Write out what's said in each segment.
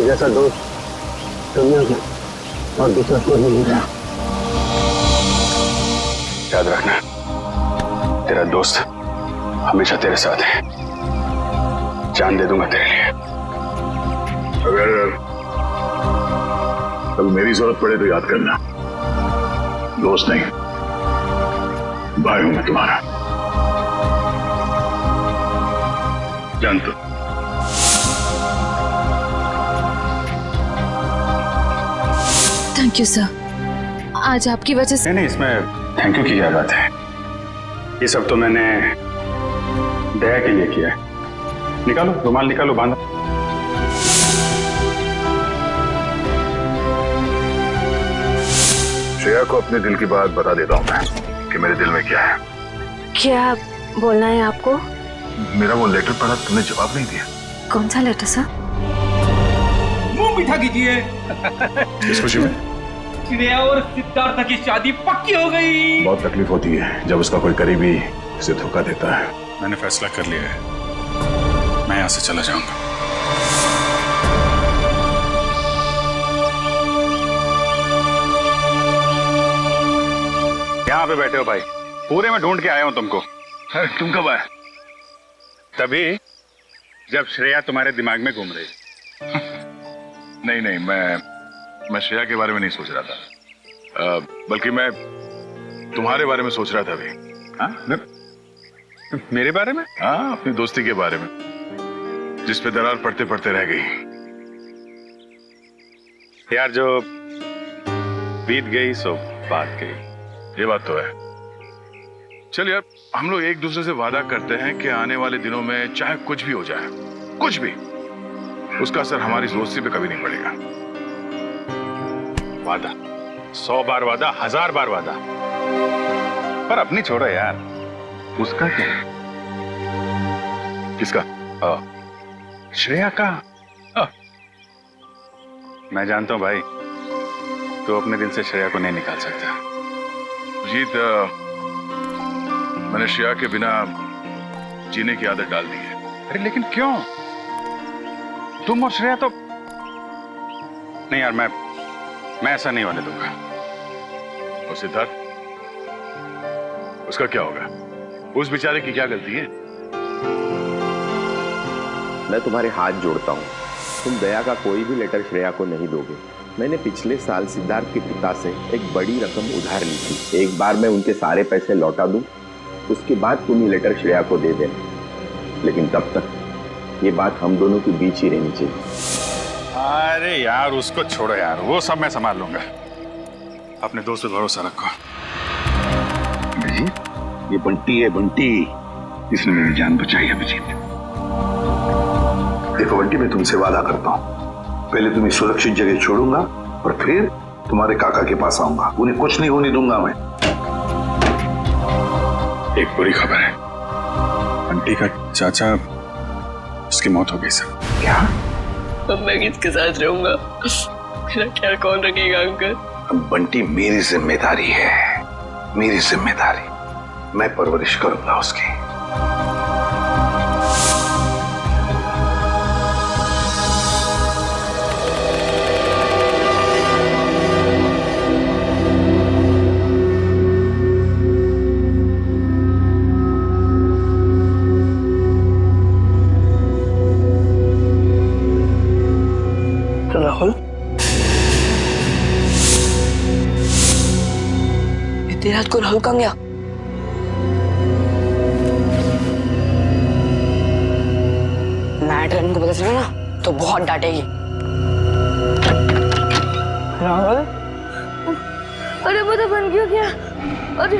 जैसा दोस्त दुनिया में और दूसरा कोई नहीं मिला। याद रखना, तेरा दोस्त हमेशा तेरे साथ है। जान दे दूंगा तेरे लिए। अगर कल मेरी जरूरत पड़े तो याद करना, दोस्त नहीं भाई हूं मैं तुम्हारा। जान तो। थैंक यू सर, आज आपकी वजह से। नहीं, इसमें थैंक यू की क्या बात है। ये सब तो मैंने दया के लिए किया है। निकालो रुमाल, निकालो, बांधो। श्रेया को अपने दिल की बात बता देता हूं मैं कि मेरे दिल में क्या है। क्या बोलना है आपको? मेरा वो लेटर पढ़ा, तुमने जवाब नहीं दिया। कौन सा लेटर सर? मुंह मीठा कीजिए। इस खुशी में श्रेया और सिद्धार्थ की शादी पक्की हो गई। बहुत तकलीफ होती है जब उसका कोई करीबी उसे धोखा देता है। मैंने फैसला कर लिया है, मैं यहां से चला जाऊंगा। यहाँ पे बैठे हो भाई, पूरे में ढूंढ के आया हूं तुमको। अरे तुम कब आए? तभी जब श्रेया तुम्हारे दिमाग में घूम रही। नहीं नहीं, मैं श्रेया के बारे में नहीं सोच रहा था, बल्कि मैं तुम्हारे बारे में सोच रहा था अभी। हाँ? मेरे बारे में? हाँ, अपनी दोस्ती के बारे में, जिस पे दरार पड़ते पड़ते रह गई। यार, जो बीत गई सो बात गई। ये बात तो है। चल यार, हम लोग एक दूसरे से वादा करते हैं कि आने वाले दिनों में चाहे कुछ भी हो जाए, कुछ भी, उसका असर हमारी दोस्ती पे कभी नहीं पड़ेगा। वादा 100 बार वादा, 1000 बार वादा, पर अपनी छोड़ो यार। उसका क्या है? किसका? श्रेया का। मैं जानता हूं भाई, तो अपने दिल से श्रेया को नहीं निकाल सकता। जीत, मैंने श्रेया के बिना जीने की आदत डाल दी है। अरे लेकिन क्यों? तुम और श्रेया तो नहीं यार, मैं ऐसा नहीं होने दूंगा। और सिद्धार्थ, उसका क्या होगा? उस बेचारे की क्या गलती है? मैं तुम्हारे हाथ जोड़ता हूँ, तुम दया का कोई भी लेटर श्रेया को नहीं दोगे। मैंने पिछले साल सिद्धार्थ के पिता से एक बड़ी रकम उधार ली थी। एक बार मैं उनके सारे पैसे लौटा दूं, उसके बाद तुम ये लेटर श्रेया को दे देना। लेकिन तब तक ये बात हम दोनों के बीच ही रहनी चाहिए। अरे यार, उसको छोड़ो यार, वो सब मैं संभाल लूंगा। अपने दोस्त पे भरोसा रखो। अभिजीत, ये बंटी है, बंटी। इसने मेरी जान बचाई है अभिजीत। देखो बंटी, मैं तुमसे वादा करता हूँ, पहले तुम्हें सुरक्षित जगह छोड़ूंगा और फिर तुम्हारे काका के पास आऊंगा। उन्हें कुछ नहीं होने दूंगा मैं। एक बुरी खबर है, बंटी का चाचा, उसकी मौत हो गई सर। क्या? अब मैं किसके साथ रहूंगा? मेरा ख्याल कौन रखेगा अंकल? अब बंटी मेरी जिम्मेदारी है, मेरी जिम्मेदारी। मैं परवरिश करूंगा उसकी। राहुल, इतनी रात को राहुल कहाँ गया? मैटर इनको पता चला ना तो बहुत डांटेगी। राहुल, अरे पता बन क्यों गया? अरे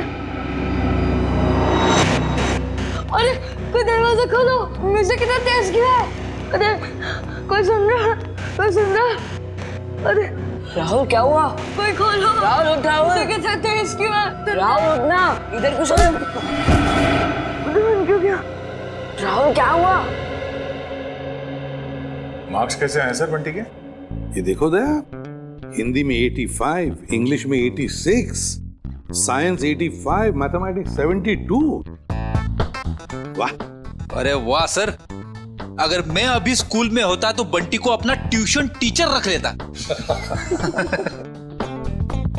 अरे, कोई दरवाजा खोलो, मुझे कितना तेज गिरा है। अरे कोई सुन रहा? कोई सुन रहा? अरे राहुल क्या हुआ? कोई खोलो। राहुल उठ, राहुल। मुझे कितना तेज गिरा। राहुल उठना, इधर कुछ पता बन क्यों गया? राहुल क्या हुआ? मार्क्स कैसे आए सर बंटी के? ये देखो दया, हिंदी में 85, इंग्लिश में 86, साइंस 85, मैथमेटिक्स 72। वाह! अरे वाह सर, अगर मैं अभी स्कूल में होता तो बंटी को अपना ट्यूशन टीचर रख लेता।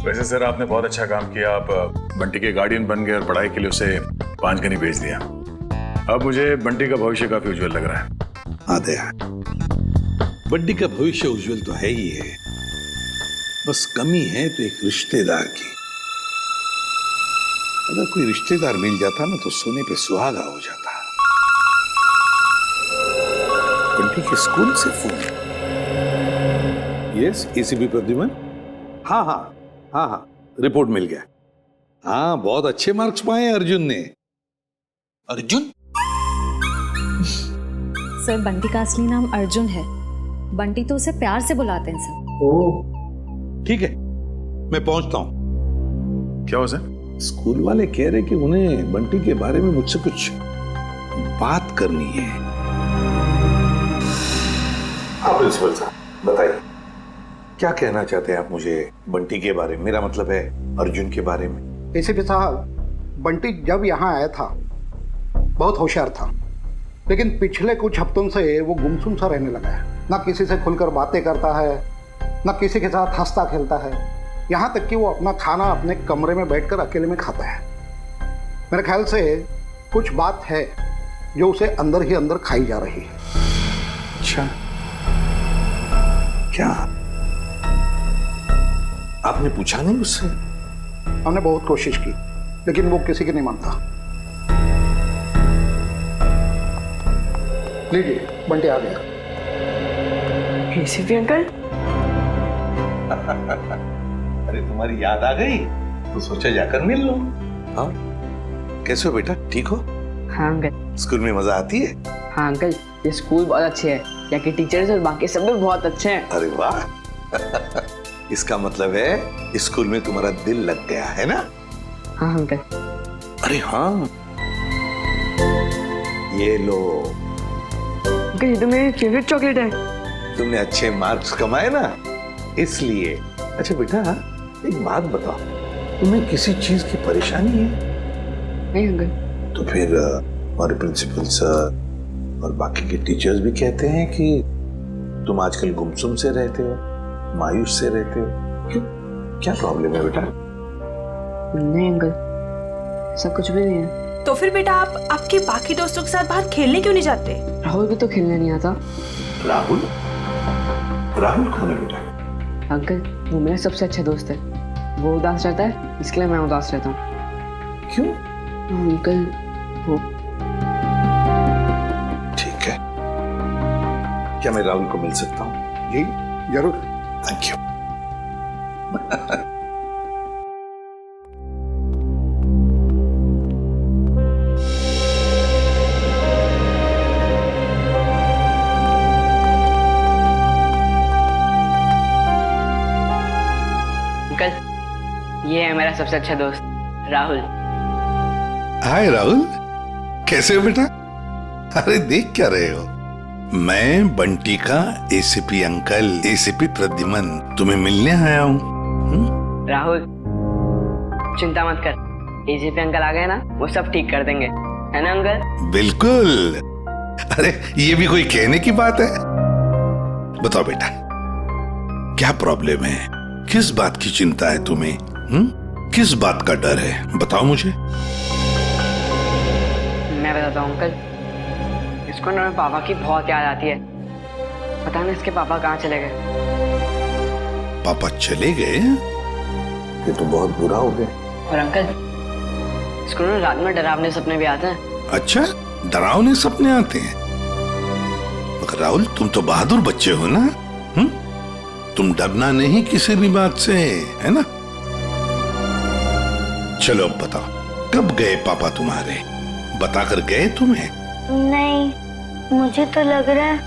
वैसे सर आपने बहुत अच्छा काम किया। आप बंटी के गार्डियन बन गए और पढ़ाई के लिए उसे पांचगनी भेज दिया। अब मुझे बंटी का भविष्य काफी उज्जवल लग रहा है। हाँ दया, बंटी का भविष्य उज्जवल तो है ही है, बस कमी है तो एक रिश्तेदार की। अगर कोई रिश्तेदार मिल जाता ना तो सोने पे सुहागा हो जाता। बंटी के स्कूल से फोन। Yes, ACP Pradyuman. हाँ हाँ हाँ हाँ, रिपोर्ट मिल गया। हाँ, बहुत अच्छे मार्क्स पाए अर्जुन ने। अर्जुन? सर, बंटी का असली नाम अर्जुन है। बंटी तो उसे प्यार से बुलाते हैं सर। ओह, ठीक है, मैं पहुंचता हूं। क्या हो सर? स्कूल वाले कह रहे कि उन्हें बंटी के बारे में मुझसे कुछ बात करनी है। हाँ प्रिंसिपल साहब, बताइए क्या कहना चाहते हैं आप मुझे बंटी के बारे में? मेरा मतलब है अर्जुन के बारे में। एसीपी साहब, बंटी जब यहाँ आया था बहुत होशियार था, लेकिन पिछले कुछ हफ्तों से वो गुमसुम सा रहने लगा है। ना किसी से खुलकर बातें करता है, ना किसी के साथ हंसता खेलता है। यहाँ तक कि वो अपना खाना अपने कमरे में बैठकर अकेले में खाता है। मेरे ख्याल से कुछ बात है जो उसे अंदर ही अंदर खाई जा रही है। अच्छा, क्या आपने पूछा नहीं उससे? हमने बहुत कोशिश की, लेकिन वो किसी की नहीं मानता। लीजिए, बंटी आ गया। ACP uncle. अरे तुम्हारी याद आ गई तो सोचा जाकर मिल लो। हाँ, कैसे हो बेटा, ठीक हो? हाँ अंकल। स्कूल में मजा आती है? हाँ अंकल, ये स्कूल बहुत अच्छे है। यहाँ के टीचर्स और बाकी सब भी बहुत अच्छे हैं। अरे वाह इसका मतलब है स्कूल में तुम्हारा दिल लग गया है ना? हाँ अंकल। अरे हाँ, ये लो। अंकल, ये तो मेरी फेवरेट चॉकलेट है। तुमने अच्छे मार्क्स कमाए ना, इसलिए। अच्छा बेटा, एक बात बताओ, तुम्हें किसी चीज की परेशानी है? नहीं अंकल। तो फिर हमारे प्रिंसिपल सर और बाकी के टीचर्स भी कहते हैं कि तुम आजकल गुमसुम से रहते हो, मायूस से रहते हो। क्यों, क्या प्रॉब्लम है बेटा? नहीं अंकल, ऐसा कुछ भी नहीं है। तो फिर बेटा आप आपके बाकी दोस्तों के साथ बाहर खेलने क्यों नहीं जाते? राहुल भी तो खेलने नहीं आता। राहुल? राहुल कौन है बेटा? अंकल, वो मेरा सबसे अच्छा दोस्त है। वो उदास रहता है, इसके लिए मैं उदास रहता हूँ। क्यों? अंकल, वो। ठीक है, क्या मैं राहुल को मिल सकता हूँ? जी जरूर। Thank you. अंकल, ये है मेरा सबसे अच्छा दोस्त राहुल। हाय राहुल, कैसे हो बेटा? अरे देख क्या रहे हो? मैं बंटी का एसीपी अंकल, एसीपी प्रद्युमन तुम्हें मिलने आया हूँ। राहुल, चिंता मत कर, एसीपी अंकल आ गए ना, वो सब ठीक कर देंगे, है ना अंकल? बिल्कुल। अरे ये भी कोई कहने की बात है? बताओ बेटा, क्या प्रॉब्लम है? किस बात की चिंता है तुम्हें? किस बात का डर है? बताओ मुझे। मैं बताता हूँ अंकल, इसको ना पापा की बहुत याद आती है। पता नहीं इसके पापा कहाँ चले गए। पापा चले गए? ये तो बहुत बुरा हो गया। और अंकल, इसको ना रात में डरावने सपने भी आते हैं। अच्छा, डरावने सपने आते हैं? मगर राहुल, तुम तो बहादुर बच्चे हो ना? तुम डरना नहीं किसी भी बात से, है ना? चलो अब बताओ, कब गए पापा तुम्हारे? बताकर गए तुम्हें? नहीं, मुझे तो लग रहा है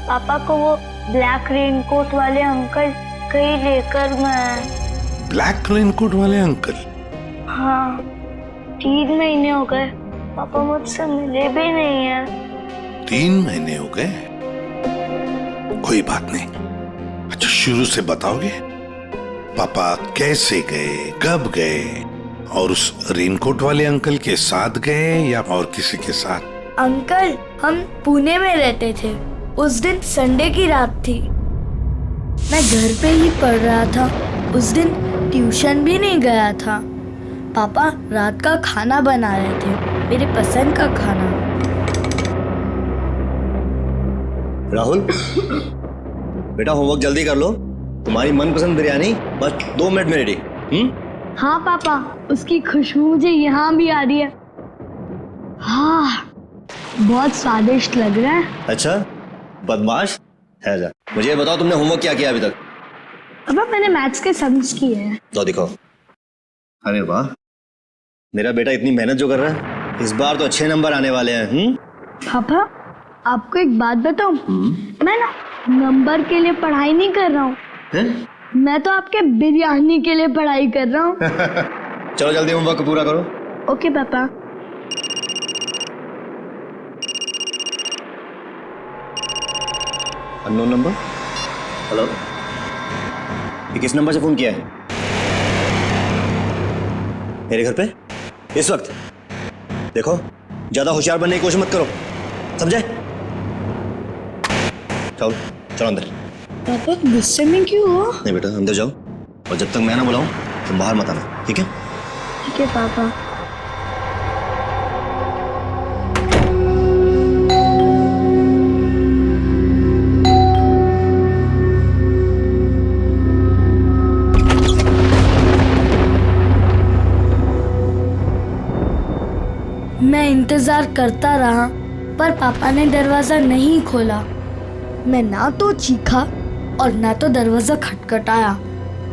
पापा को वो ब्लैक रेनकोट वाले अंकल कहीं लेकर गए। ब्लैक रेनकोट वाले अंकल? हाँ, 3 महीने हो गए पापा मुझसे मिले भी नहीं है। 3 महीने हो गए? कोई बात नहीं। अच्छा, शुरू से बताओगे? पापा कैसे गए, कब गए, और उस रेनकोट वाले अंकल के साथ गए या और किसी के साथ? अंकल, हम पुणे में रहते थे। उस दिन संडे की रात थी, मैं घर पे ही पढ़ रहा था। उस दिन ट्यूशन भी नहीं गया था। पापा रात का खाना बना रहे थे, मेरे पसंद का खाना। राहुल बेटा होमवर्क जल्दी कर लो, तुम्हारी मनपसंद बिरयानी बस 2 मिनट में रेडी। हाँ पापा, उसकी खुशबू मुझे यहाँ भी आ रही है। हाँ, बहुत स्वादिष्ट लग रहा है। अच्छा बदमाश है जा, मुझे ये बताओ तुमने होमवर्क क्या किया अभी तक? पापा मैंने मैथ्स के सम्स किए हैं। तो दिखाओ। अरे वाह, मेरा बेटा इतनी मेहनत जो कर रहा है, इस बार तो अच्छे नंबर आने वाले हैं। पापा आपको एक बात बताऊं, मैं ना नंबर के लिए पढ़ाई नहीं कर रहा हूँ, मैं तो आपके बिरयानी के लिए पढ़ाई कर रहा हूँ। चलो जल्दी होमवर्क पूरा करो। ओके पापा। Unknown number. हेलो, ये किस नंबर से फोन किया है? मेरे घर पे इस वक्त? देखो ज्यादा होशियार बनने की कोशिश मत करो, समझे? चलो चलो अंदर। पापा गुस्से में क्यों हो? नहीं बेटा अंदर जाओ, और जब तक मैं ना बुलाऊं तुम बाहर मत आना, ठीक है? ठीक है पापा। मैं इंतजार करता रहा, पर पापा ने दरवाजा नहीं खोला। मैं ना तो चीखा और ना तो दरवाजा खटखटाया,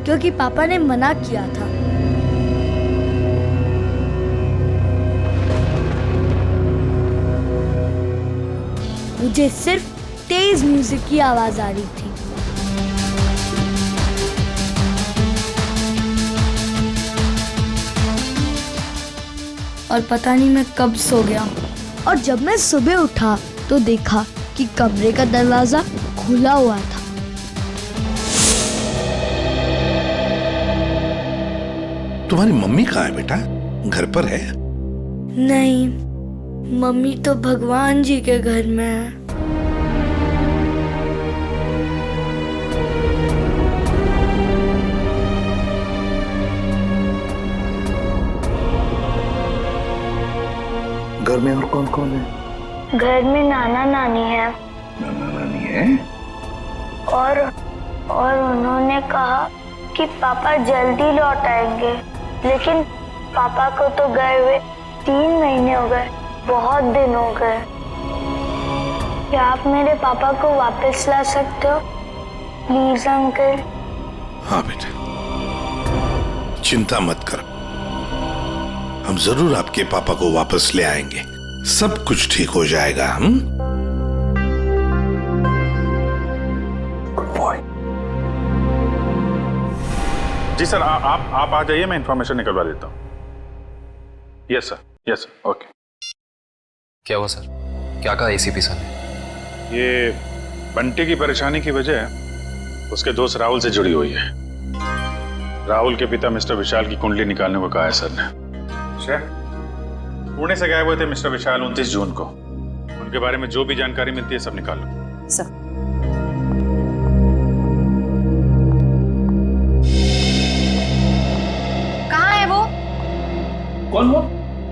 क्योंकि पापा ने मना किया था। मुझे सिर्फ तेज म्यूजिक की आवाज आ रही थी। और पता नहीं मैं कब सो गया, और जब मैं सुबह उठा तो देखा कि कमरे का दरवाजा खुला हुआ था। तुम्हारी मम्मी कहाँ है बेटा? घर पर है? नहीं, मम्मी तो भगवान जी के घर में है। घर में और कौन कौन है? घर में नाना नानी है। नाना नानी है? और उन्होंने कहा कि पापा जल्दी लौट आएंगे, लेकिन पापा को तो गए हुए 3 महीने हो गए, बहुत दिन हो गए। क्या आप मेरे पापा को वापस ला सकते हो प्लीज अंकल? हाँ बेटा, चिंता मत करो, हम जरूर आपके पापा को वापस ले आएंगे, सब कुछ ठीक हो जाएगा। हम जी सर, आप आ जाइए, मैं इंफॉर्मेशन निकलवा देता हूँ। Yes sir, okay. क्या हुआ सर? क्या कहा एसीपी सर ने? ये बंटी की परेशानी की वजह उसके दोस्त राहुल से जुड़ी हुई है। राहुल के पिता मिस्टर विशाल की कुंडली निकालने को कहा है सर ने। पुणे से गायब हुए थे मिस्टर विशाल 29 जून को। उनके बारे में जो भी जानकारी मिलती है सब निकाल लो। सर कहाँ है वो? कौन वो?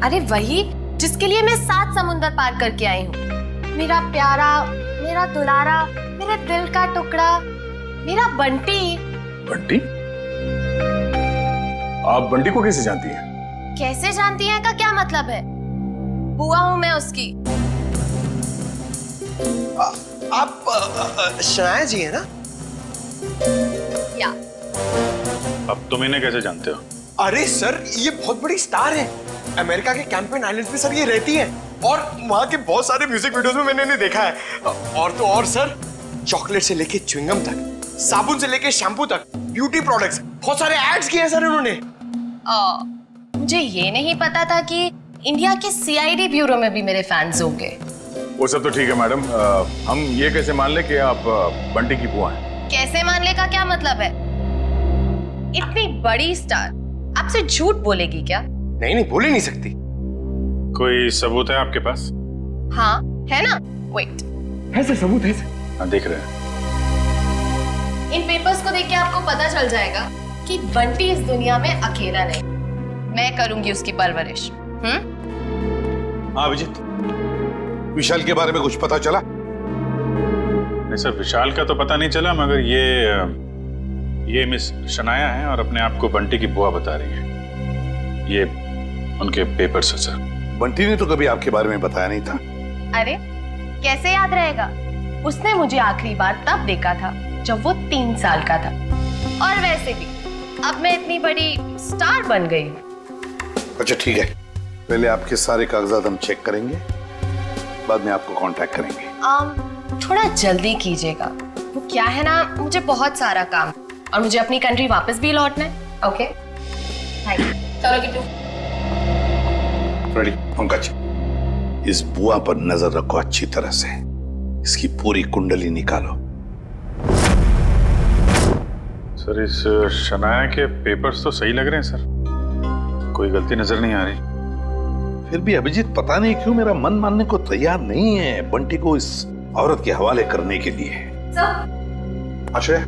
अरे वही जिसके लिए मैं 7 समुंदर पार करके आई हूँ। मेरा प्यारा, मेरा दुलारा, मेरे दिल का टुकड़ा, मेरा बंटी। बंटी? आप बंटी को कैसे जानती हैं? कैसे जानती हैं का क्या मतलब है? बुआ हूँ मैं उसकी। आप शनाया जी है ना? या। अब तुम इन्हें कैसे जानते हो? अरे सर, ये बहुत बड़ी स्टार है। अमेरिका के कैंपेन आइलैंड्स पे सर ये रहती है, और वहाँ के बहुत सारे म्यूजिक वीडियोस में मैंने इन्हें देखा है। और तो और सर, चॉकलेट से लेके च्युइंगम तक, साबुन से लेके शैम्पू तक, ब्यूटी प्रोडक्ट्स, बहुत सारे एड्स किए हैं सर इन्होंने। मुझे ये नहीं पता था कि इंडिया के सीआईडी ब्यूरो में भी मेरे फैंस होंगे। वो सब तो ठीक है मैडम, हम ये कैसे मान ले कि आप बंटी की बुआ हैं? कैसे मान ले का क्या मतलब है? इतनी बड़ी स्टार आपसे झूठ बोलेगी क्या? नहीं, बोल ही नहीं सकती। कोई सबूत है आपके पास? हाँ है ना, वेट। है सर, सबूत है सर। हाँ, देख रहे हैं। इन पेपर्स को देख के आपको पता चल जाएगा कि बंटी इस दुनिया में अकेला नहीं, मैं करूंगी उसकी परवरिश। हाँ अभिजीत, विशाल के बारे में कुछ पता चला? नहीं सर, विशाल का तो पता नहीं चला, मगर ये मिस शनाया है और अपने आप को बंटी की बुआ बता रही है। ये उनके पेपर्स है सर। बंटी ने तो कभी आपके बारे में बताया नहीं था। अरे कैसे याद रहेगा, उसने मुझे आखिरी बार तब देखा था जब वो 3 साल का था। और वैसे भी अब मैं इतनी बड़ी स्टार बन गई हूँ। अच्छा ठीक है, पहले आपके सारे कागजात हम चेक करेंगे, बाद में आपको कांटेक्ट करेंगे। थोड़ा जल्दी कीजिएगा, वो क्या है ना, मुझे बहुत सारा काम और मुझे अपनी कंट्री वापस भी लौटना है। Okay thank you. चलो किट्टू। रेडी पंकज, इस बुआ पर नजर रखो अच्छी तरह से, इसकी पूरी कुंडली निकालो। सर इस शनाया के पेपर्स तो सही लग रहे हैं सर, कोई गलती नजर नहीं आ रही। फिर भी अभिजीत पता नहीं क्यों मेरा मन मानने को तैयार नहीं है बंटी को इस औरत के हवाले करने के लिए। सर, आश्रय,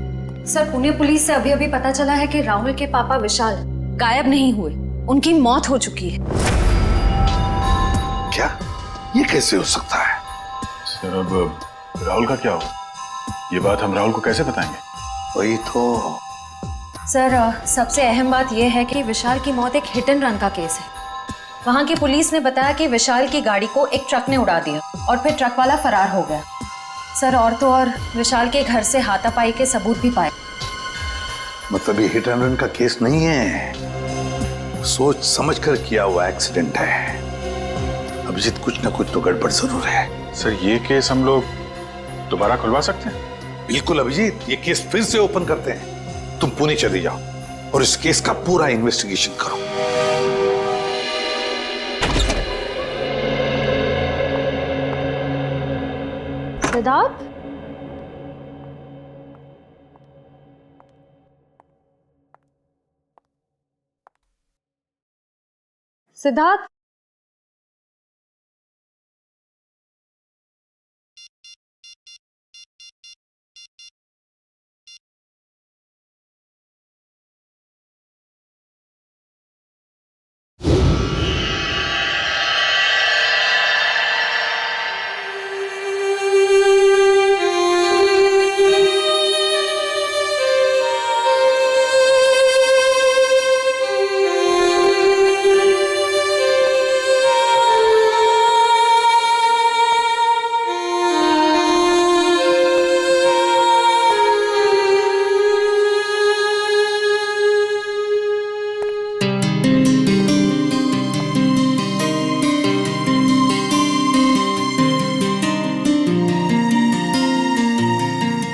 सर पुणे पुलिस से अभी अभी पता चला है कि राहुल के पापा विशाल गायब नहीं हुए, उनकी मौत हो चुकी है। क्या? ये कैसे हो सकता है? सर अब राहुल का क्या होगा? ये बात हम राहुल को कैसे बताएंगे? वही तो। सर सबसे अहम बात यह है कि विशाल की मौत एक हिट एंड रन का केस है। वहां की पुलिस ने बताया कि विशाल की गाड़ी को एक ट्रक ने उड़ा दिया और फिर ट्रक वाला फरार हो गया। सर और तो और विशाल के घर से हाथापाई के सबूत भी पाए। मतलब ये हिट एंड रन का केस नहीं है, सोच समझ कर किया हुआ एक्सीडेंट है। अभिजीत कुछ ना कुछ तो गड़बड़ जरूर है। सर ये केस हम लोग दोबारा खुलवा सकते हैं? बिल्कुल अभिजीत, ये केस फिर से ओपन करते हैं। तुम पुणे चले जाओ और इस केस का पूरा इन्वेस्टिगेशन करो। सिद्धार्थ, सिद्धार्थ,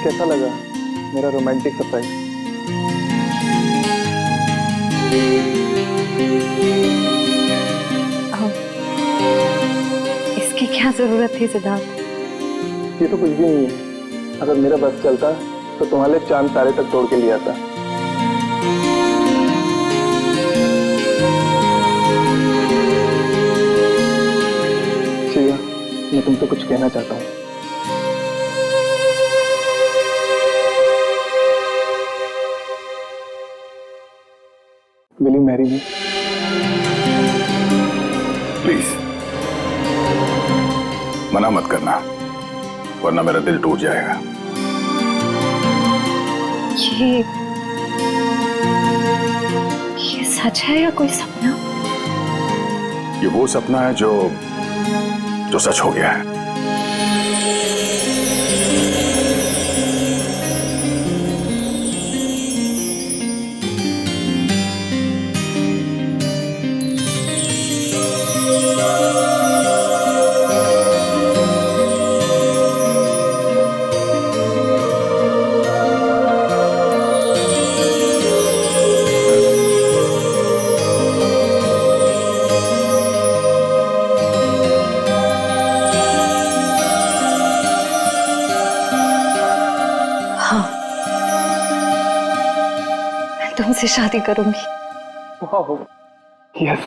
कैसा लगा मेरा रोमांटिक सरप्राइज? इसकी क्या जरूरत थी सिद्धार्थ? ये तो कुछ भी नहीं है। अगर मेरा बस चलता तो तुम्हारे चांद तारे तक तोड़ के ले आता। शिवा, मैं तुमसे कुछ कहना चाहता हूँ। Will you marry me? Please मना मत करना, वरना मेरा दिल टूट जाएगा। ये सच है या कोई सपना? ये वो सपना है जो सच हो गया है। तुमसे शादी करूंगी। वाह, यस।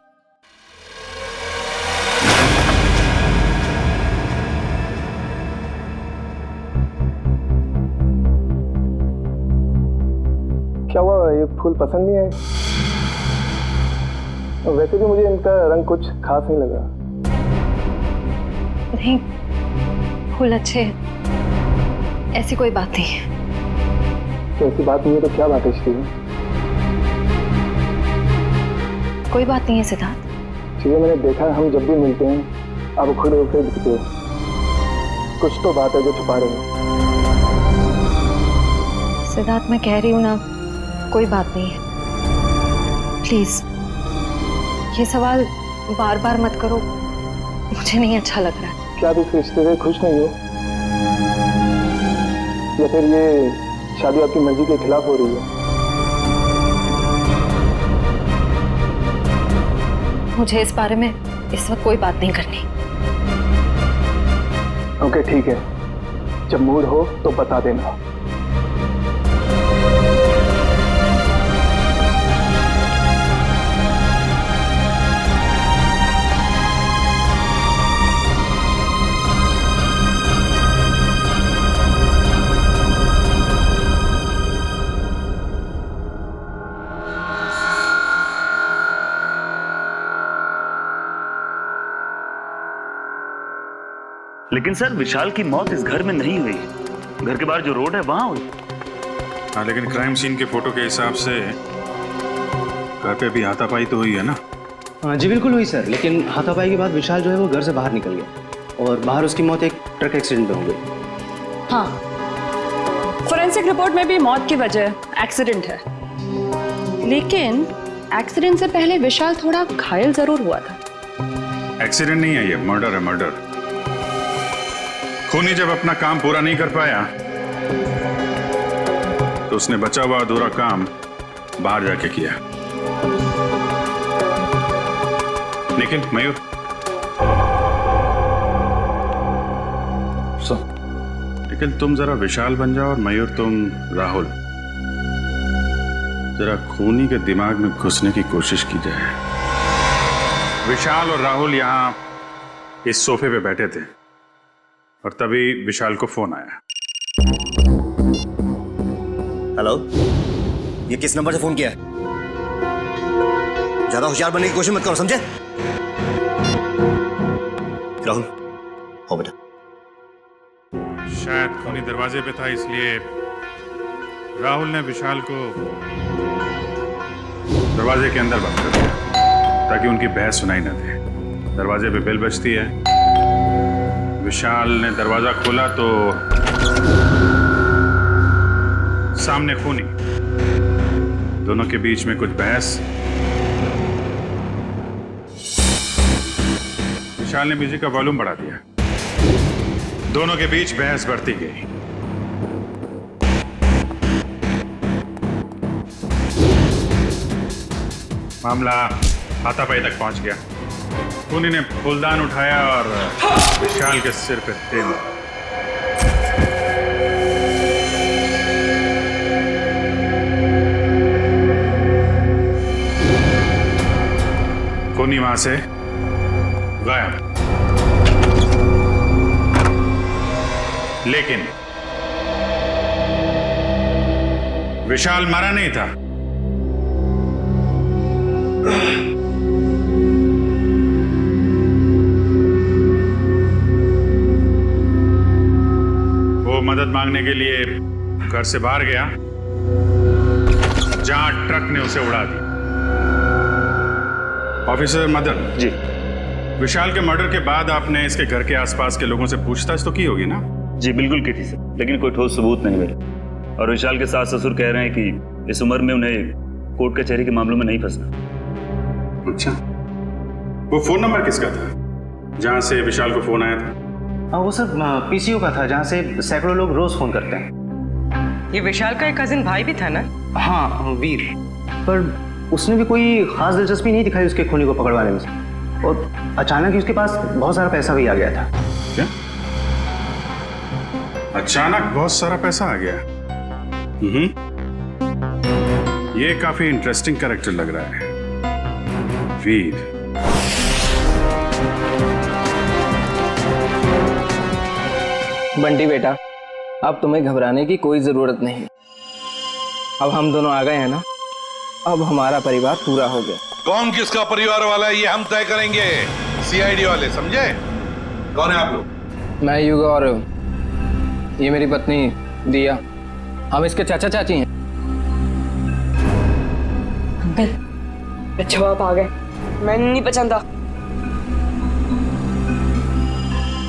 क्या हुआ, ये फूल पसंद नहीं आए? वैसे भी मुझे इनका रंग कुछ खास नहीं लगा। नहीं, फूल अच्छे हैं, ऐसी कोई बात नहीं है। तो ऐसी बात नहीं है तो क्या बात है श्री? कोई बात नहीं है सिद्धार्थ। श्री, मैंने देखा हम जब भी मिलते हैं आप खुद उसे दिखते हो। कुछ तो बात है जो छुपा रहे हो। सिद्धार्थ, मैं कह रही हूँ ना, कोई बात नहीं है। प्लीज ये सवाल बार बार मत करो, मुझे नहीं अच्छा लग रहा है। क्या आप इस रिश्ते से खुश नहीं हो, या फिर ये शादी आपकी मर्जी के खिलाफ हो रही है? मुझे इस बारे में इस वक्त कोई बात नहीं करनी। ओके ठीक है, जब मूड हो तो बता देना। लेकिन सर, विशाल की मौत इस घर में नहीं हुई, घर के बाहर जो रोड है वहां हुई। हाँ, लेकिन क्राइम सीन के फोटो के हिसाब से घर पे भी हाथापाई तो हुई है ना? हाँ जी बिल्कुल हुई सर, लेकिन हाथापाई के बाद विशाल जो है वो घर से बाहर निकल गया और बाहर उसकी मौत एक ट्रक एक्सीडेंट में हो गई। हाँ, फोरेंसिक रिपोर्ट में भी मौत की वजह एक्सीडेंट है, लेकिन एक्सीडेंट से पहले विशाल थोड़ा घायल जरूर हुआ था। एक्सीडेंट नहीं है ये, मर्डर है, मर्डर। खूनी जब अपना काम पूरा नहीं कर पाया तो उसने बचा हुआ अधूरा काम बाहर जाके किया। लेकिन मयूर, लेकिन तुम जरा विशाल बन जाओ और मयूर तुम राहुल। जरा खूनी के दिमाग में घुसने की कोशिश की जाए। विशाल और राहुल यहां इस सोफे पे बैठे थे और तभी विशाल को फोन आया। हेलो, ये किस नंबर से फोन किया है? ज्यादा होशियार बनने की कोशिश मत करो, समझे? राहुल, हो बेटा। शायद खूनी दरवाजे पे था, इसलिए राहुल ने विशाल को दरवाजे के अंदर बंद कर दिया ताकि उनकी बहस सुनाई न दे। दरवाजे पे बेल बजती है, विशाल ने दरवाजा खोला तो सामने खूनी, दोनों के बीच में कुछ बहस। विशाल ने म्यूजिक का वॉल्यूम बढ़ा दिया, दोनों के बीच बहस बढ़ती गई। मामला हाथापाई तक पहुंच गया। खूनी ने फूलदान उठाया और विशाल के सिर पे दे मारा। खूनी वहां से गायब। लेकिन विशाल मरा नहीं था। वो मदद मांगने के लिए घर से बाहर गया जहां ट्रक ने उसे उड़ा दी। ऑफिसर मदन जी, विशाल के मर्डर के बाद आपने इसके घर के आसपास के लोगों से पूछताछ तो की होगी ना? जी बिल्कुल की थी सर, लेकिन कोई ठोस सबूत नहीं मिले। और विशाल के सास ससुर कह रहे हैं कि इस उम्र में उन्हें कोर्ट कचहरी के मामलों में नहीं फंसना। अच्छा, वो फोन नंबर किसका था जहां से विशाल को फोन आया था? हाँ, वो सर पीसीओ का था, जहाँ से सैकड़ों लोग रोज फोन करते हैं। ये विशाल का एक कजिन भाई भी था ना? हाँ, वीर। पर उसने भी कोई खास दिलचस्पी नहीं दिखाई उसके खूनी को पकड़वाने में, और अचानक ही उसके पास बहुत सारा पैसा भी आ गया था। क्या? अचानक बहुत सारा पैसा आ गया? ये काफी इंटरेस्टिंग कैरेक्टर लग रहा है, वीर। बंटी बेटा, अब तुम्हें घबराने की कोई जरूरत नहीं। अब हम दोनों आ गए हैं ना, अब हमारा परिवार पूरा हो गया। कौन किसका परिवार वाला है ये हम तय करेंगे, सीआईडी वाले, समझे? कौन है आप लोग? मैं युग और ये मेरी पत्नी दिया, हम इसके चाचा चाची हैं। अंकल जवाब आ गए, मैंने नहीं पहचाना।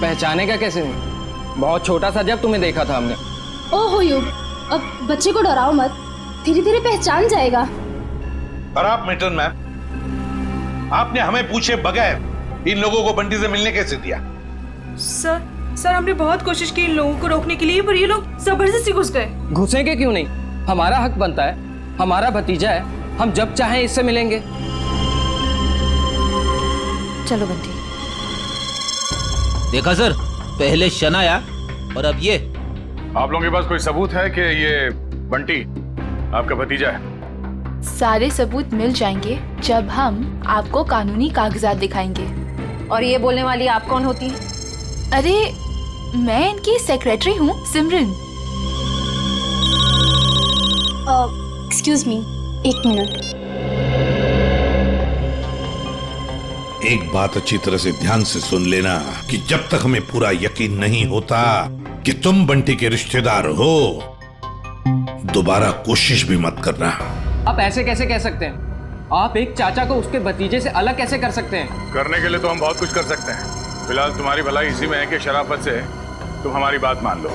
पहचाने का कैसे नहीं, बहुत छोटा सा जब तुम्हें देखा था हमने। ओहो युग, अब बच्चे को डराओ मत, धीरे धीरे पहचान जाएगा। और आप मिल्टन मैम, आपने हमें पूछे बगैर इन लोगों को बंटी से मिलने कैसे दिया? सर हमने बहुत कोशिश की इन लोगों को रोकने के लिए, पर ये लोग जबरदस्ती घुस गए। घुसेंगे क्यों नहीं, हमारा हक बनता है, हमारा भतीजा है, हम जब चाहें इससे मिलेंगे। चलो बंटी। देखा सर, पहले शनाया और अब ये। आप लोगों के पास कोई सबूत है कि ये बंटी आपका भतीजा है? सारे सबूत मिल जाएंगे जब हम आपको कानूनी कागजात दिखाएंगे। और ये बोलने वाली आप कौन होती है? अरे मैं इनकी सेक्रेटरी हूँ, सिमरन। एक्सक्यूज मी, एक मिनट। एक बात अच्छी तरह से ध्यान से सुन लेना कि जब तक हमें पूरा यकीन नहीं होता कि तुम बंटी के रिश्तेदार हो, दोबारा कोशिश भी मत करना। आप ऐसे कैसे कह सकते हैं? आप एक चाचा को उसके भतीजे से अलग कैसे कर सकते हैं? करने के लिए तो हम बहुत कुछ कर सकते हैं। फिलहाल तुम्हारी भलाई इसी में है कि शराफत से तुम हमारी बात मान लो।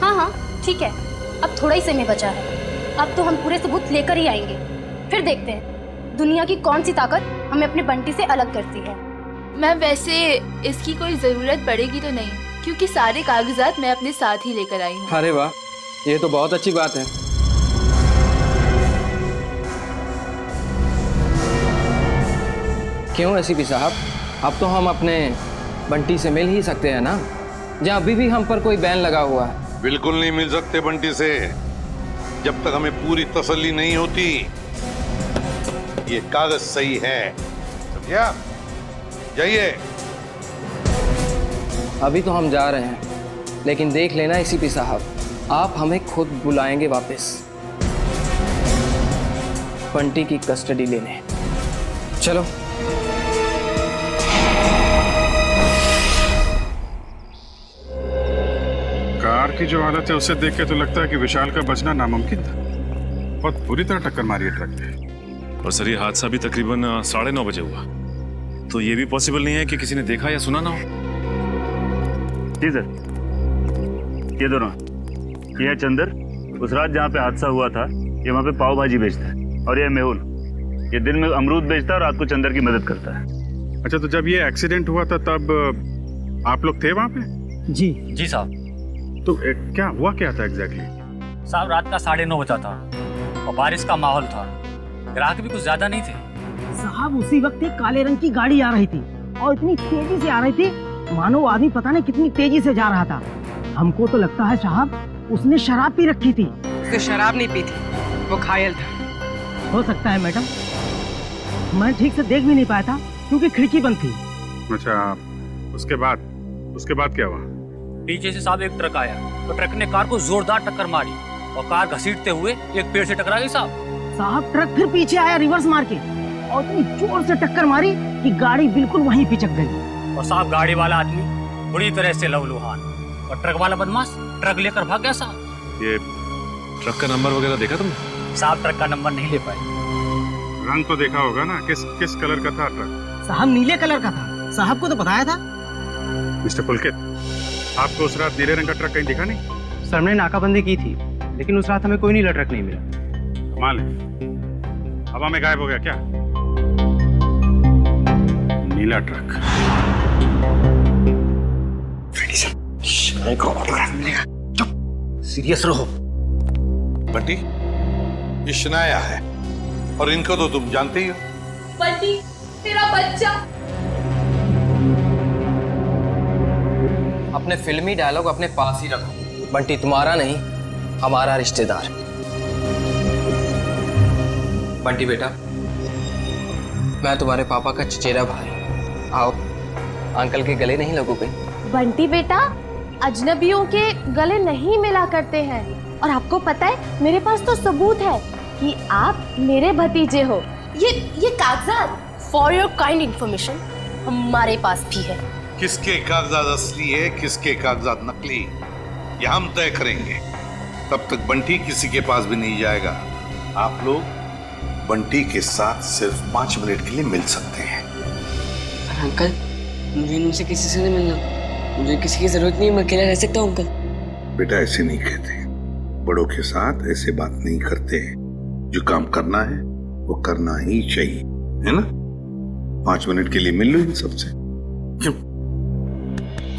हाँ ठीक है, अब थोड़ा ही समय बचा है, अब तो हम पूरे सबूत लेकर ही आएंगे, फिर देखते हैं दुनिया की कौन सी ताकत हमें अपने बंटी से अलग करती है। मैम वैसे इसकी कोई जरूरत पड़ेगी तो नहीं, क्योंकि सारे कागजात मैं अपने साथ ही लेकर आई हूँ। अरे वाह, ये तो बहुत अच्छी बात है। क्यों एसीपी साहब, अब तो हम अपने बंटी से मिल ही सकते हैं ना, जहाँ अभी भी हम पर कोई बैन लगा हुआ है। बिल्कुल नहीं मिल सकते बंटी से, जब तक हमें पूरी तसल्ली नहीं होती ये कागज सही है। समझिए? जाइए। अभी तो हम जा रहे हैं, लेकिन देख लेना एसीपी साहब, आप हमें खुद बुलाएंगे वापस बंटी की कस्टडी लेने। चलो। कार की जो हालत है उसे देख के तो लगता है कि विशाल का बचना नामुमकिन था। बहुत बुरी तरह टक्कर मारी है ट्रक ने। और सर ये हादसा भी तकरीबन 9:30 बजे हुआ, तो ये भी पॉसिबल नहीं है कि किसी ने देखा या सुना ना हो। जी सर, ये दोनों, ये है चंदर, उस रात जहाँ पे हादसा हुआ था ये वहाँ पे पाव भाजी बेचता है, और ये मेहुल, ये दिन में अमरूद बेचता है और रात को चंदर की मदद करता है। अच्छा, तो जब ये एक्सीडेंट हुआ था तब आप लोग थे वहाँ पे? जी साहब। तो क्या हुआ, क्या था एग्जैक्टली? साहब रात का 9:30 बजा था और बारिश का माहौल था, ग्राहक भी कुछ ज्यादा नहीं थे। साहब उसी वक्त एक काले रंग की गाड़ी आ रही थी और इतनी तेजी से आ रही थी मानो आदमी पता नहीं कितनी तेजी से जा रहा था। हमको तो लगता है साहब उसने शराब पी रखी थी। उसने शराब नहीं पी थी, वो घायल था। हो सकता है मैडम, मैं ठीक से देख भी नहीं पाया था क्योंकि खिड़की बंद थी। अच्छा, उसके बाद क्या हुआ? पीछे से साहब एक ट्रक आया, तो ट्रक ने कार को जोरदार टक्कर मारी और कार घसीटते हुए एक पेड़ से टकरा गई साहब ट्रक फिर पीछे आया रिवर्स मार के और इतनी जोर से टक्कर मारी कि गाड़ी बिल्कुल वहीं पिचक गई। और साहब गाड़ी वाला आदमी बुरी तरह से लहूलुहान और ट्रक वाला बदमाश ट्रक लेकर भाग गया साहब। ये ट्रक का नंबर वगैरह देखा तुमने? साहब ट्रक का नंबर नहीं ले पाए। रंग तो देखा होगा ना, किस कलर का था ट्रक? साहब नीले कलर का था, साहब को तो बताया था। मिस्टर पुलकित, आपको उस रात नीले रंग का ट्रक कहीं दिखा नहीं? सर हमने नाकाबंदी की थी, लेकिन उस रात हमें कोई नीला ट्रक नहीं मिला। कमाल है, हवा में गायब हो गया क्या नीला ट्रक? सीरियस रहो। बंटी, ये शनाया है और इनको तो तुम जानते ही हो। बंटी, तेरा बच्चा। अपने फिल्मी डायलॉग अपने पास ही रखो। बंटी तुम्हारा नहीं, हमारा रिश्तेदार। बंटी बेटा, मैं तुम्हारे पापा का चचेरा भाई, आओ अंकल के गले नहीं लगोगे? बंटी बेटा, अजनबियों के गले नहीं मिला करते हैं, और आपको पता है मेरे पास तो सबूत है कि आप मेरे भतीजे हो। ये कागजात फॉर योर काइंड इंफॉर्मेशन हमारे पास भी है। किसके कागजात असली है, किसके कागजात नकली, ये हम तय करेंगे। तब तक बंटी किसी के पास भी नहीं जाएगा। आप लोग बंटी के साथ सिर्फ 5 मिनट के लिए मिल सकते हैं। अंकल, मुझे इनसे किसी से नहीं मिलना, मुझे किसी की जरूरत नहीं, मैं अकेला रह सकता हूँ अंकल। बेटा ऐसे नहीं कहते, बड़ों के साथ ऐसे बात नहीं करते। जो काम करना है वो करना ही चाहिए, है ना? 5 मिनट के लिए मिल लो इन सबसे।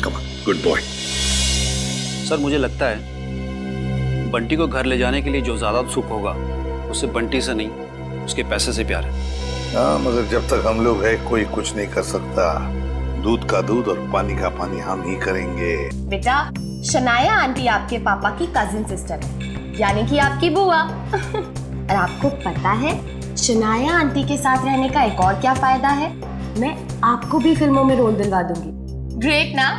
Come on, good boy. Sir मुझे लगता है बंटी को घर ले जाने के लिए जो ज्यादा उत्सुक होगा उससे बंटी से नहीं उसके पैसे से प्यार है। हाँ, मगर जब तक हम लोग है कोई कुछ नहीं कर सकता। दूध का दूध और पानी का पानी हम ही करेंगे। बेटा, शनाया आंटी आपके पापा की कजिन सिस्टर है, यानी कि आपकी बुआ। और आपको पता है शनाया आंटी के साथ रहने का एक और क्या फायदा है? मैं आपको भी फिल्मों में रोल दिलवा दूंगी। ग्रेट ना?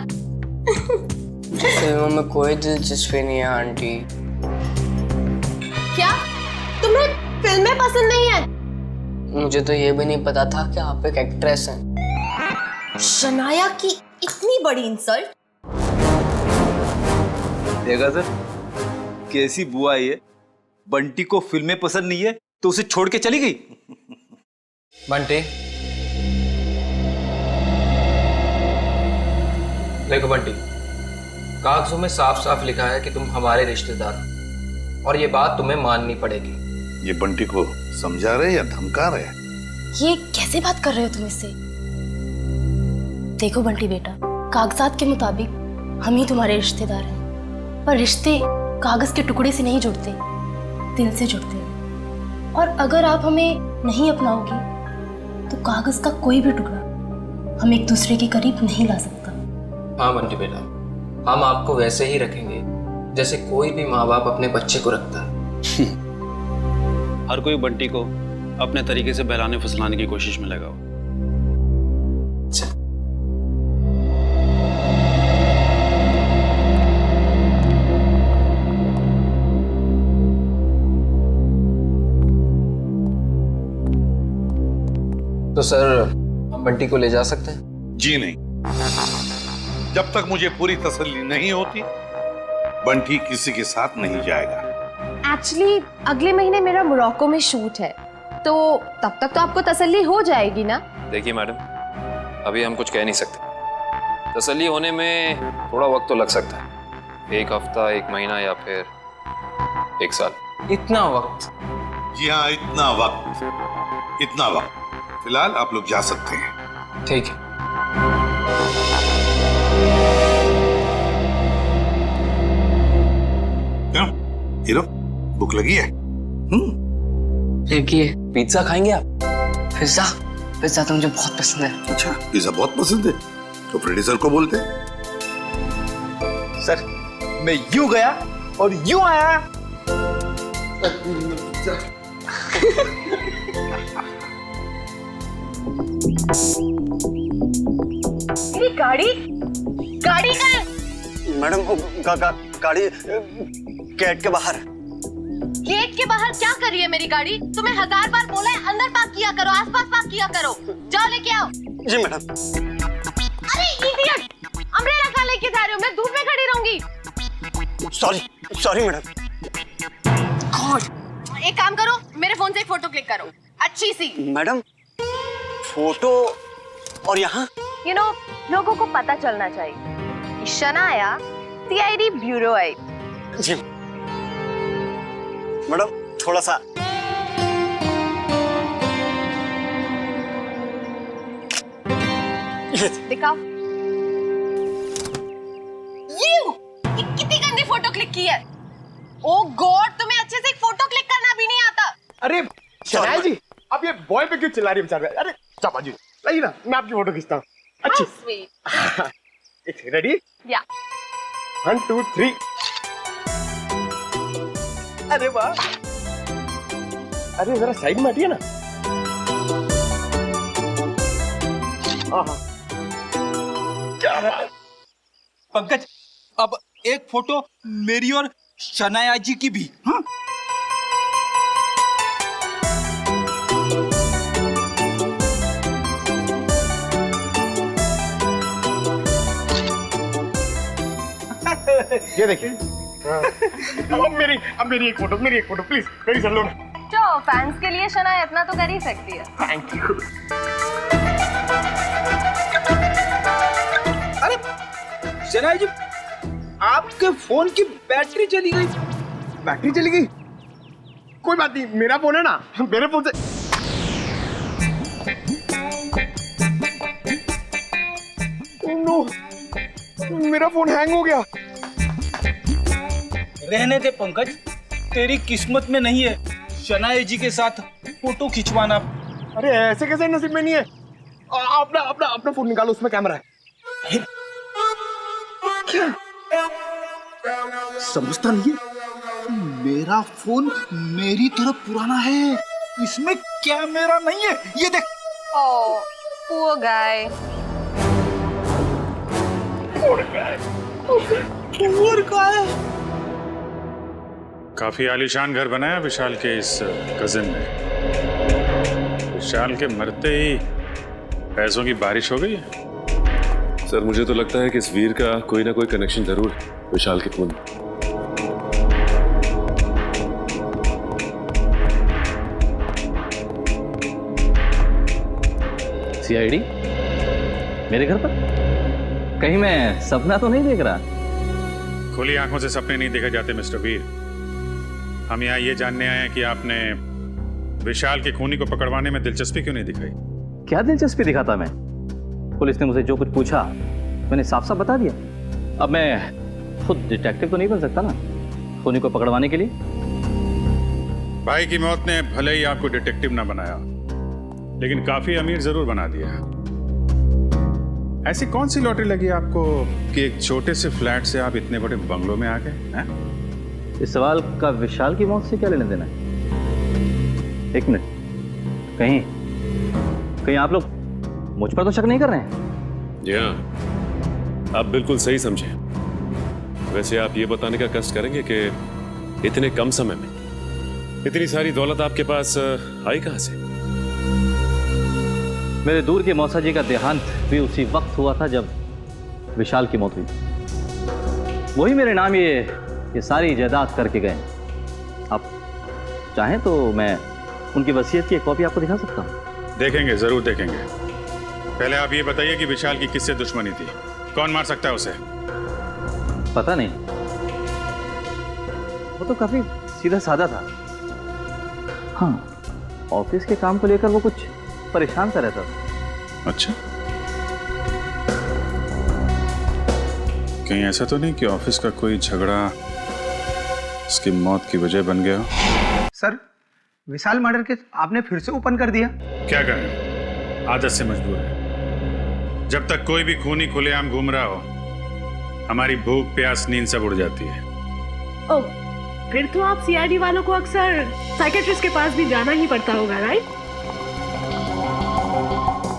फिल्मों में कोई दिलचस्पी नहीं है आंटी। क्या तुम्हें फिल्में पसंद नहीं है? मुझे तो ये भी नहीं पता था कि आप एक एक्ट्रेस हैं। शनाया की इतनी बड़ी इंसल्ट। देखा सर कैसी बुआ है। बंटी को फिल्में पसंद नहीं है तो उसे छोड़ के चली गई। बंटी, देखो बंटी, कागजों में साफ साफ लिखा है कि तुम हमारे रिश्तेदार हो और ये बात तुम्हें माननी पड़ेगी। ये बंटी को समझा रहे या धमका रहे? ये कैसे बात कर रहे हो तुम इससे? देखो बंटी बेटा, कागजात के मुताबिक हम ही तुम्हारे रिश्तेदार हैं, पर रिश्ते कागज के टुकड़े से नहीं जुड़ते, दिल से जुड़ते हैं। और अगर आप हमें नहीं अपनाओगी तो कागज का कोई भी टुकड़ा हम एक दूसरे के करीब नहीं ला सकता। हाँ बंटी बेटा, हम आपको वैसे ही रखेंगे जैसे कोई भी माँ बाप अपने बच्चे को रखता है। हर कोई बंटी को अपने तरीके से बहलाने फुसलाने की कोशिश में लगा हो। तो सर हम बंटी को ले जा सकते हैं? जी नहीं, जब तक मुझे पूरी तसल्ली नहीं होती बंटी किसी के साथ नहीं जाएगा। एक्चुअली अगले महीने मेरा मोरक्को में शूट है, तो तब तक तो आपको तसल्ली हो जाएगी ना? देखिए मैडम, अभी हम कुछ कह नहीं सकते। तसल्ली होने में थोड़ा वक्त तो लग सकता है, 1 हफ्ता, 1 महीना या फिर 1 साल। इतना वक्त? जी हाँ, इतना वक्त। फिलहाल आप लोग जा सकते हैं। ठीक है। क्यों हीरो, भूख लगी है? लगी है। पिज्जा खाएंगे आप? पिज्जा तो मुझे बहुत पसंद है। अच्छा, पिज्जा बहुत पसंद है तो प्रोड्यूसर को बोलते। सर मैं यूं गया और यूं आया। मेरी गाड़ी का है? मैडम गाड़ी गेट के बाहर। गेट के बाहर क्या कर रही है मेरी गाड़ी? तुम्हें 1000 बार बोला है अंदर पार्क किया करो, आसपास पार्क किया करो। जाओ लेके आओ। जी मैडम। अरे इडियट, अम्ब्रेला कहाँ लेके जा रहे हो? मैं धूप में खड़ी रहूंगी। Sorry madam. गॉड, एक काम करो, मेरे फोन से एक फोटो क्लिक करो, अच्छी सी। मैडम फोटो और यहाँ? यू नो, लोगों को पता चलना चाहिए। शनाया CID ब्यूरो है। जी मैडम, थोड़ा सा। दिखाओ। ये कितनी गंदी फोटो क्लिक की है। ओ गॉड, तुम्हें अच्छे से एक फोटो क्लिक करना भी नहीं आता। अरे शनाया जी, आप ये बॉय पे क्यों चिल्ला रही है बेचारे? अरे चापा जी, लाइए ना, मैं आपकी फोटो खींचता हूँ। अच्छी। रेडी? या। 1 2 3। अरे वाह, अरे जरा साइड में हटिए ना। क्या पंकज, अब एक फोटो मेरी और शनाया जी की भी। हाँ? ये देखिए। अब मेरी एक फोटो प्लीज, मेरी चल लो ना। तो फैंस के लिए शनाया इतना तो कर ही सकती है। Thank you. अरे शनाया जी, आपके फोन की बैटरी चली गई। बैटरी चली गई? कोई बात नहीं, मेरा फोन है ना, मेरे फोन से। नो, मेरा फोन हैंग हो गया। रहने दे पंकज, तेरी किस्मत में नहीं है शनाया जी के साथ फोटो खिंचवाना। अरे ऐसे कैसे नसीब में नहीं है? अपना फोन निकालो, उसमें कैमरा है। क्या समझता नहीं है? मेरा फोन मेरी तरफ पुराना है, इसमें कैमरा नहीं है। ये देख। ओह, poor guy। Poor guy। काफी आलीशान घर बनाया विशाल के इस कजिन ने। विशाल के मरते ही पैसों की बारिश हो गई है। सर मुझे तो लगता है कि इस वीर का कोई ना कोई कनेक्शन जरूर है विशाल के खून। सीआईडी मेरे घर पर? कहीं मैं सपना तो नहीं देख रहा? खुली आंखों से सपने नहीं देखे जाते मिस्टर वीर। हम यहाँ ये जानने आए हैं कि आपने विशाल के खूनी को पकड़वाने में दिलचस्पी क्यों नहीं दिखाई? क्या दिलचस्पी दिखाता मैं? पुलिस ने मुझे जो कुछ पूछा मैंने साफ साफ बता दिया। अब मैं खुद डिटेक्टिव तो नहीं बन सकता ना खूनी को पकड़वाने के लिए। भाई की मौत ने भले ही आपको डिटेक्टिव ना बनाया, लेकिन काफी अमीर जरूर बना दिया। ऐसी कौन सी लॉटरी लगी आपको कि एक छोटे से फ्लैट से आप इतने बड़े बंगलों में आ गए? इस सवाल का विशाल की मौत से क्या लेना देना है? एक मिनट, कहीं आप लोग मुझ पर तो शक नहीं कर रहे हैं? जी हाँ, आप बिल्कुल सही समझे। वैसे आप ये बताने का कष्ट करेंगे कि इतने कम समय में इतनी सारी दौलत आपके पास आई कहां से? मेरे दूर के मौसा जी का देहांत भी उसी वक्त हुआ था जब विशाल की मौत हुई। वही मेरे नाम ये सारी जायदाद करके गए। आप चाहें तो मैं उनकी वसीयत की एक कॉपी आपको दिखा सकता हूं। देखेंगे, जरूर देखेंगे। पहले आप ये बताइए कि विशाल की किससे दुश्मनी थी? कौन मार सकता है उसे? पता नहीं, वो तो काफी सीधा साधा था। हाँ, ऑफिस के काम को लेकर वो कुछ परेशान सा रहता था। अच्छा, कहीं ऐसा तो नहीं कि ऑफिस का कोई झगड़ा उसकी मौत की वजह बन गया? सर, विशाल मर्डर केस आपने फिर से ओपन कर दिया। क्या करें, आदत से मजबूर है। जब तक कोई भी खूनी खुलेआम घूम रहा हो, हमारी भूख प्यास नींद सब उड़ जाती है। ओह, फिर तो आप सीआईडी वालों को अक्सर साइकेट्रिस्ट के पास भी जाना ही पड़ता होगा, राइट?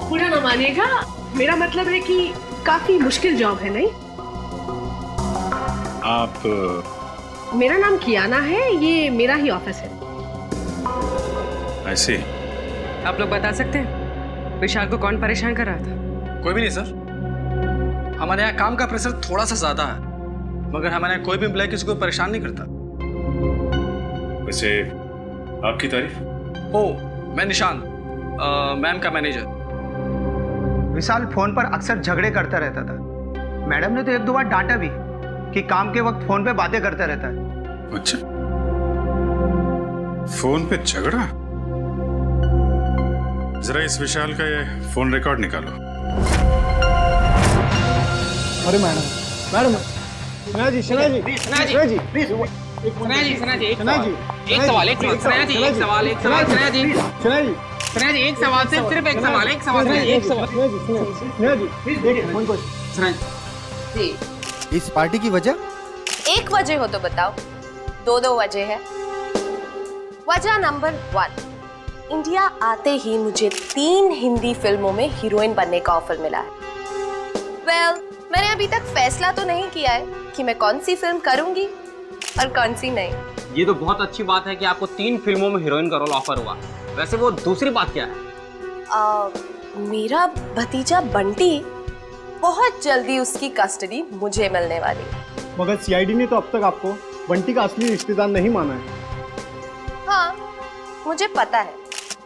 पूरा ना मानिएगा, मेरा मतलब है कि काफी मुश्किल जॉब है, नहीं? आप? मेरा नाम कियाना है, ये मेरा ही ऑफिस है। ऐसे आप लोग बता सकते हैं विशाल को कौन परेशान कर रहा था? कोई भी नहीं सर। हमारे यहाँ काम का प्रेशर थोड़ा सा ज्यादा है, मगर हमारे यहाँ कोई भी एम्प्लॉय किसी को परेशान नहीं करता। वैसे आपकी तारीफ? ओ, मैं निशान, मैम का मैनेजर। विशाल फोन पर अक्सर झगड़े करता रहता था। मैडम ने तो एक दो बार डांटा भी कि काम के वक्त फोन पे बातें करता रहता है। अच्छा, फोन पे झगड़ा? जरा इस विशाल का ये फोन रिकॉर्ड निकालो। अरे मैडम, सना जी, सना जी, एक सवाल इस पार्टी की वजह? एक वजह हो तो बताओ। दो वजह है। वजह नंबर 1, इंडिया आते ही मुझे 3 हिंदी फिल्मों में हीरोइन बनने का ऑफर मिला है। मैंने अभी तक फैसला तो नहीं किया है कि मैं कौन सी फिल्म करूंगी, और कौन सी नहीं। ये तो बहुत अच्छी बात है कि आपको 3 फिल्मों में हीरोइन का रोल ऑफर हुआ। वैसे वो दूसरी बात क्या है? मेरा भतीजा बंटी, बहुत जल्दी उसकी कस्टडी मुझे मिलने वाली। मगर सीआईडी ने तो अब तक आपको बंटी का असली रिश्तेदार नहीं माना है। हाँ, मुझे पता है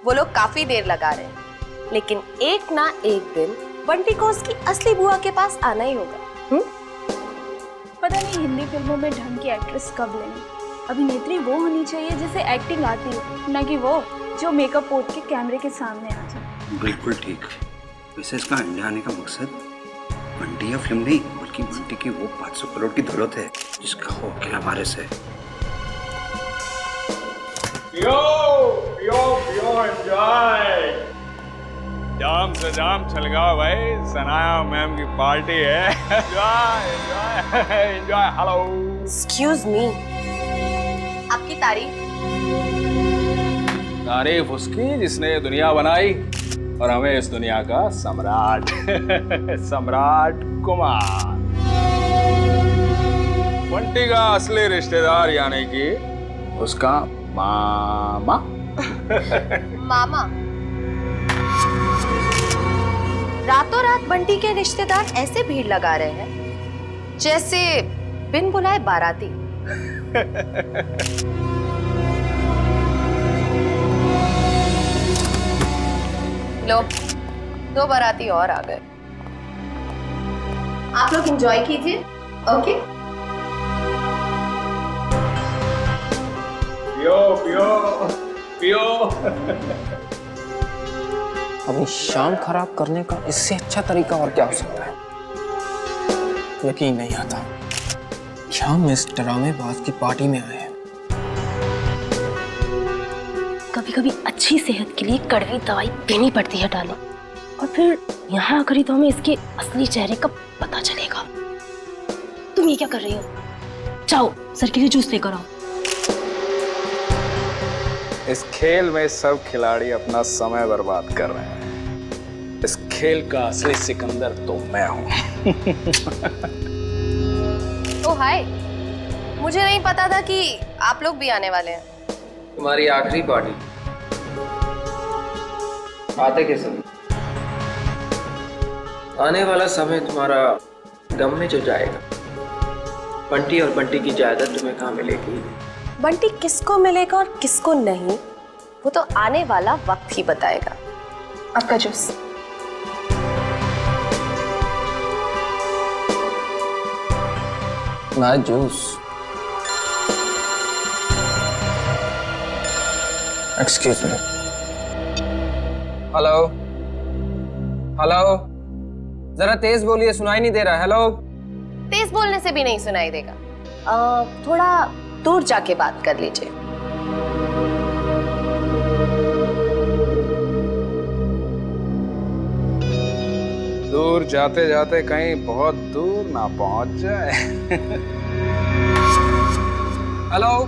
वो लोग काफी देर लगा रहे हैं, लेकिन एक ना एक दिन बंटी को उसकी असली बुआ के पास आना ही होगा। पता नहीं हिंदी फिल्मों में ढंग की एक्ट्रेस कब लेंगे। अभिनेत्री वो होनी चाहिए जिसे एक्टिंग आती हो, न कि वो जो मेकअप पोत के कैमरे के सामने आ जाए। बिल्कुल ठीक। वैसे इसका इंडिया आने का मकसद बंटी या फिल्म नहीं, बल्कि बंटी की वो 500 करोड़ की दौलत है जिसका वो अकेला वारिस है। पियो पियो पियो, एंजॉय। जाम से जाम छलगाओ भाई, सनाया मैम की पार्टी है। Enjoy enjoy enjoy. Hello, excuse me, आपकी तारीफ उसकी जिसने ये दुनिया बनाई और हमें इस दुनिया का सम्राट सम्राट कुमार। बंटी का असली रिश्तेदार यानी कि उसका मामा। मामा? रातों रात बंटी के रिश्तेदार ऐसे भीड़ लगा रहे हैं जैसे बिन बुलाए बाराती। लो, 2 बाराती और आ गए। आप लोग एंजॉय कीजिए, ओके? पियो पियो पियो। अपनी शाम खराब करने का इससे अच्छा तरीका और क्या हो सकता है? यकीन नहीं आता, शाम इस ड्रामेबाज की पार्टी में आए हैं। कभी कभी अच्छी सेहत के लिए कड़वी दवाई पीनी पड़ती है डालो, और फिर यहाँ आकर ही तो हमें इसके असली चेहरे का पता चलेगा। तुम ये क्या कर रही हो? जाओ सर के लिए जूस लेकर आओ। इस खेल में सब खिलाड़ी अपना समय बर्बाद कर रहे हैं। इस खेल का असली सिकंदर तो मैं हूं। ओ हाय, मुझे नहीं पता था कि आप लोग भी आने वाले हैं। तुम्हारी आखिरी पार्टी आते के समय, आने वाला समय तुम्हारा गम में जो जाएगा। बंटी और बंटी की जायदाद तुम्हें कहाँ मिलेगी? बंटी किसको मिलेगा और किसको नहीं, वो तो आने वाला वक्त ही बताएगा। आपका जूस। ना juice. Excuse me. Hello hello, जरा तेज बोलिए, सुनाई नहीं दे रहा। हेलो। तेज बोलने से भी नहीं सुनाई देगा, थोड़ा दूर जाके बात कर लीजिए। दूर जाते जाते कहीं बहुत दूर ना पहुंच जाए। हेलो,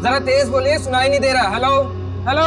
जरा तेज बोलिए, सुनाई नहीं दे रहा। Hello hello.